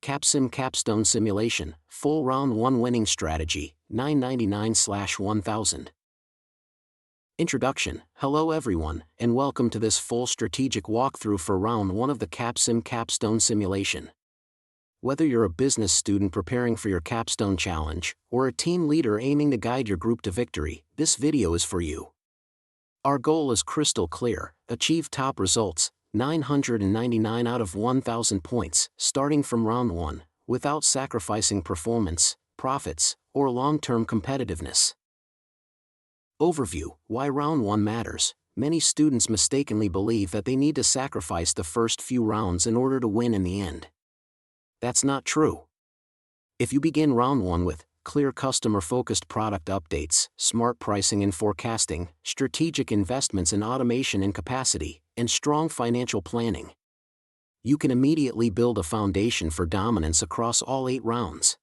Capsim Capstone Simulation, Full Round 1 Winning Strategy, $9.99/1000. Introduction. Hello everyone, and welcome to this full strategic walkthrough for Round 1 of the Capsim Capstone Simulation. Whether you're a business student preparing for your Capstone Challenge, or a team leader aiming to guide your group to victory, this video is for you. Our goal is crystal clear: achieve top results, 999 out of 1,000 points, starting from Round 1, without sacrificing performance, profits, or long-term competitiveness. Overview. Why Round 1 matters. Many students mistakenly believe that they need to sacrifice the first few rounds in order to win in the end. That's not true. If you begin Round 1 with clear customer-focused product updates, smart pricing and forecasting, strategic investments in automation and capacity, and strong financial planning, you can immediately build a foundation for dominance across all 8 rounds.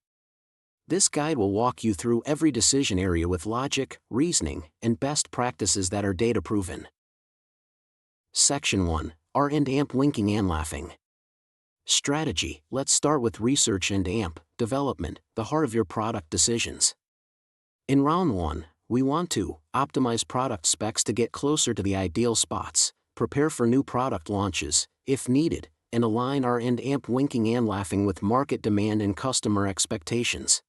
This guide will walk you through every decision area with logic, reasoning, and best practices that are data-proven. Section 1. R and AMP Winking and Laughing. Strategy. Let's start with research and AMP development, the heart of your product decisions. In Round 1, we want to optimize product specs to get closer to the ideal spots, prepare for new product launches, if needed, and align R and AMP winking and laughing with market demand and customer expectations.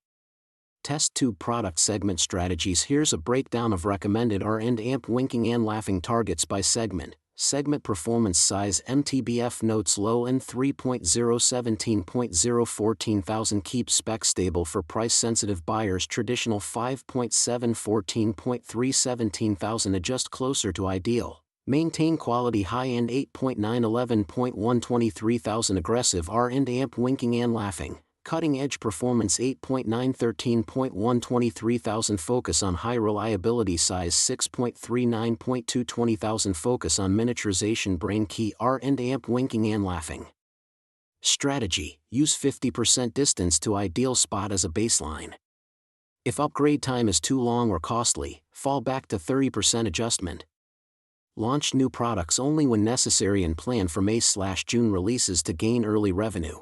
Test tube product segment strategies. Here's a breakdown of recommended R and AMP winking and laughing targets by segment. Segment performance size MTBF notes low end 3.017.014,000 keep spec stable for price-sensitive buyers, traditional 5.714.317,000 adjust closer to ideal, maintain quality high-end 8.911.123,000 aggressive R and AMP winking and laughing, cutting-edge performance 8.913.123,000 focus on high reliability size 6.39.220,000 focus on miniaturization brain key R and AMP winking and laughing. Strategy. Use 50% distance to ideal spot as a baseline. If upgrade time is too long or costly, fall back to 30% adjustment. Launch new products only when necessary and plan for May/June releases to gain early revenue.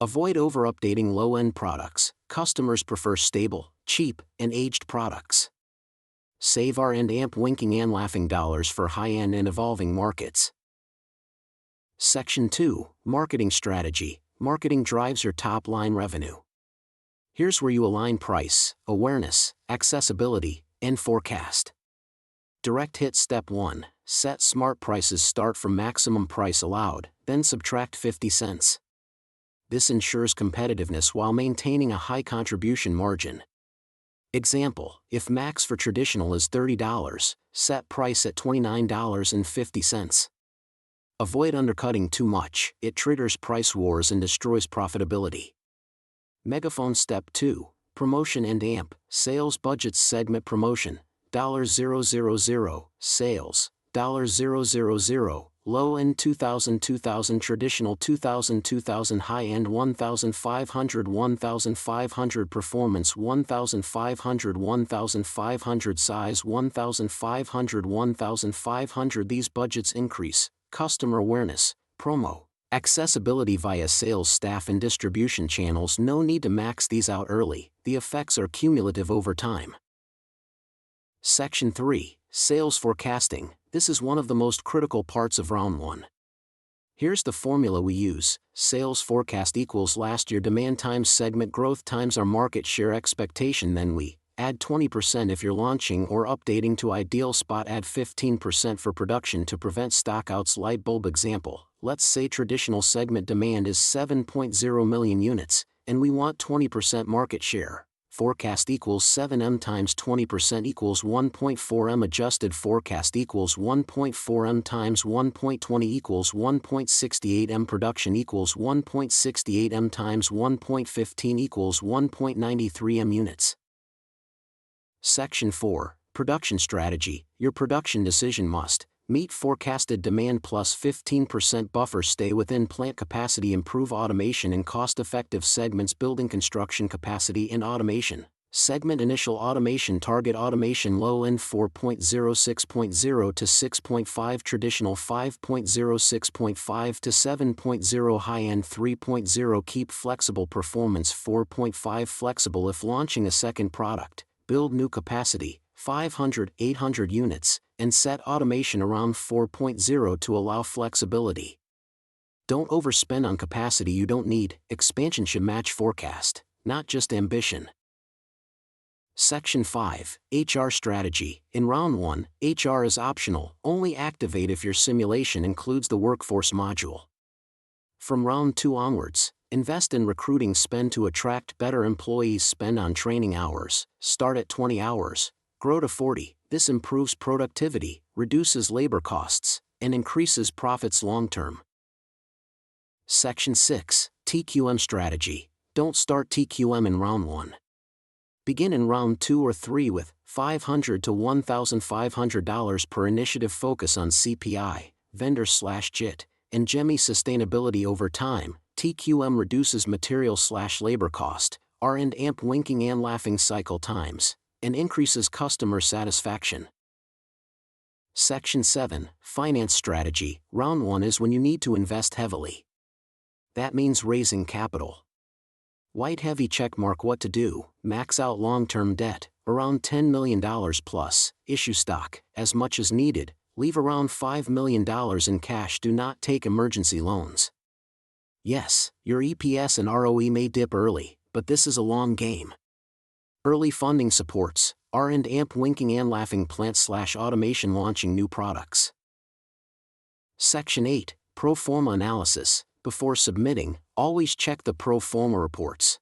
Avoid over-updating low-end products. Customers prefer stable, cheap, and aged products. Save R and AMP winking and laughing dollars for high-end and evolving markets. Section 2. Marketing Strategy. Marketing drives your top-line revenue. Here's where you align price, awareness, accessibility, and forecast. Direct hit. Step 1. Set smart prices. Start from maximum price allowed, then subtract 50 cents. This ensures competitiveness while maintaining a high contribution margin. Example: if max for traditional is $30, set price at $29.50. Avoid undercutting too much, it triggers price wars and destroys profitability. Megaphone. Step 2. Promotion and AMP. Sales budgets. Segment promotion, $000, sales, $000, low end 2,000, 2,000, traditional 2,000, 2,000, high end 1,500, 1,500, performance 1,500, 1,500, size 1,500, 1,500. These budgets increase customer awareness, promo, accessibility via sales staff and distribution channels. No need to max these out early, the effects are cumulative over time. Section 3. Sales Forecasting. This is one of the most critical parts of Round 1. Here's the formula we use: sales forecast equals last year demand times segment growth times our market share expectation. Then we add 20% if you're launching or updating to ideal spot. Add 15% for production to prevent stockouts. Light bulb example: let's say traditional segment demand is 7.0 million units, and we want 20% market share. Forecast equals 7M times 20% equals 1.4M. Adjusted forecast equals 1.4M times 1.20 equals 1.68M. Production equals 1.68M times 1.15 equals 1.93M units. Section 4. Production Strategy. Your production decision must meet forecasted demand plus 15% buffer. Stay within plant capacity. Improve automation in cost-effective segments. Building construction capacity and automation. Segment initial automation target automation low end 4.0 to 6.5 traditional 5.0 6.5 to 7.0 high end 3.0 keep flexible performance 4.5 flexible if launching a second product, build new capacity, 500-800 units, and set automation around 4.0 to allow flexibility. Don't overspend on capacity you don't need, expansion should match forecast, not just ambition. Section 5, HR Strategy. In Round 1, HR is optional, only activate if your simulation includes the workforce module. From Round 2 onwards, invest in recruiting spend to attract better employees spend on training hours, start at 20 hours, grow to 40, this improves productivity, reduces labor costs, and increases profits long-term. Section 6, TQM Strategy. Don't start TQM in Round 1. Begin in Round 2 or 3 with $500 to $1,500 per initiative focus on CPI, vendor/JIT, and GEMI sustainability over time. TQM reduces material/labor cost, R&AMP winking and laughing cycle times, and increases customer satisfaction. Section 7, Finance Strategy. Round 1 is when you need to invest heavily. That means raising capital. White heavy checkmark what to do, max out long-term debt, around $10 million plus, issue stock, as much as needed, leave around $5 million in cash do not take emergency loans. Yes, your EPS and ROE may dip early, but this is a long game. Early funding supports, R&AMP winking and laughing plant/automation launching new products. Section 8, Pro Forma Analysis. Before submitting, always check the pro forma reports.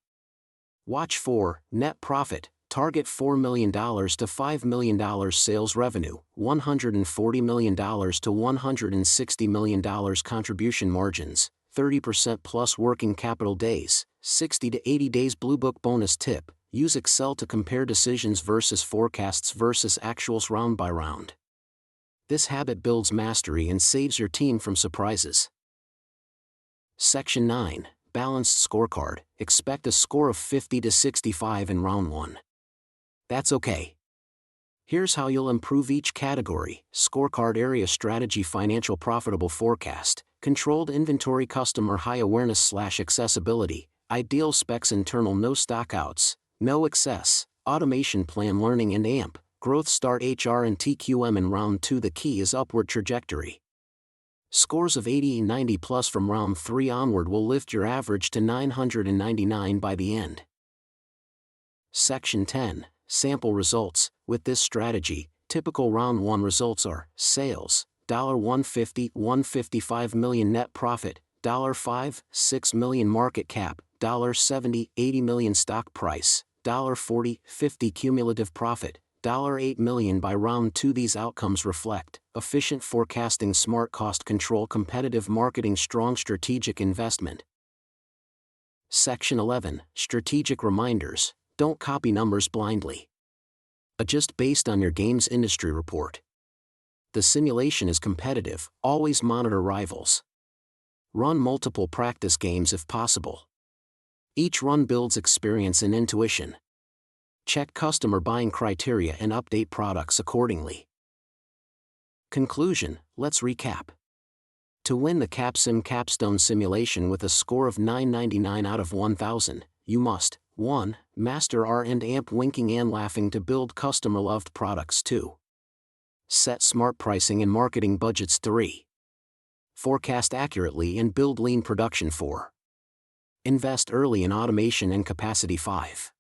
Watch for net profit, target $4 million to $5 million sales revenue, $140 million to $160 million contribution margins, 30% plus working capital days, 60 to 80 days Blue Book bonus tip, use Excel to compare decisions versus forecasts versus actuals round by round. This habit builds mastery and saves your team from surprises. Section 9, Balanced Scorecard. Expect a score of 50 to 65 in Round 1. That's okay. Here's how you'll improve each category: scorecard area strategy, financial profitable forecast, controlled inventory, customer high awareness/accessibility, ideal specs, internal no stockouts, no excess, automation plan, learning and AMP, growth, start HR and TQM in Round 2. The key is upward trajectory. Scores of 80 and 90 plus from Round 3 onward will lift your average to 999 by the end. Section 10, Sample Results. With this strategy, typical Round 1 results are: sales, $150-155 million net profit, $5-6 million market cap, $70-80 million stock price, $40-50 cumulative profit, $8 million by Round 2. These outcomes reflect efficient forecasting, smart cost control, competitive marketing, strong strategic investment. Section 11, Strategic Reminders. Don't copy numbers blindly. Adjust based on your game's industry report. The simulation is competitive, always monitor rivals. Run multiple practice games if possible. Each run builds experience and intuition. Check customer buying criteria and update products accordingly. Conclusion, let's recap. To win the Capsim Capstone simulation with a score of 999 out of 1000, you must 1. Master R&AMP winking and laughing to build customer-loved products. 2. Set smart pricing and marketing budgets. 3. Forecast accurately and build lean production. 4. Invest early in automation and capacity. 5.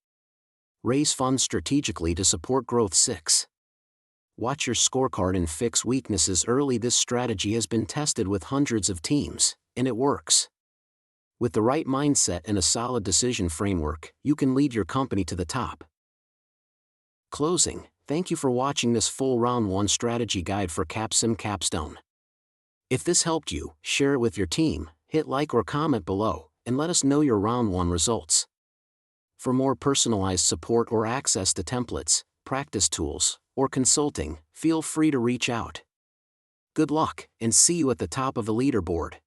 Raise funds strategically to support growth. 6. Watch your scorecard and fix weaknesses early. This strategy has been tested with hundreds of teams, and it works. With the right mindset and a solid decision framework, you can lead your company to the top. Closing, thank you for watching this full Round 1 strategy guide for Capsim Capstone. If this helped you, share it with your team, hit like or comment below, and let us know your Round 1 results. For more personalized support or access to templates, practice tools, or consulting, feel free to reach out. Good luck, and see you at the top of the leaderboard.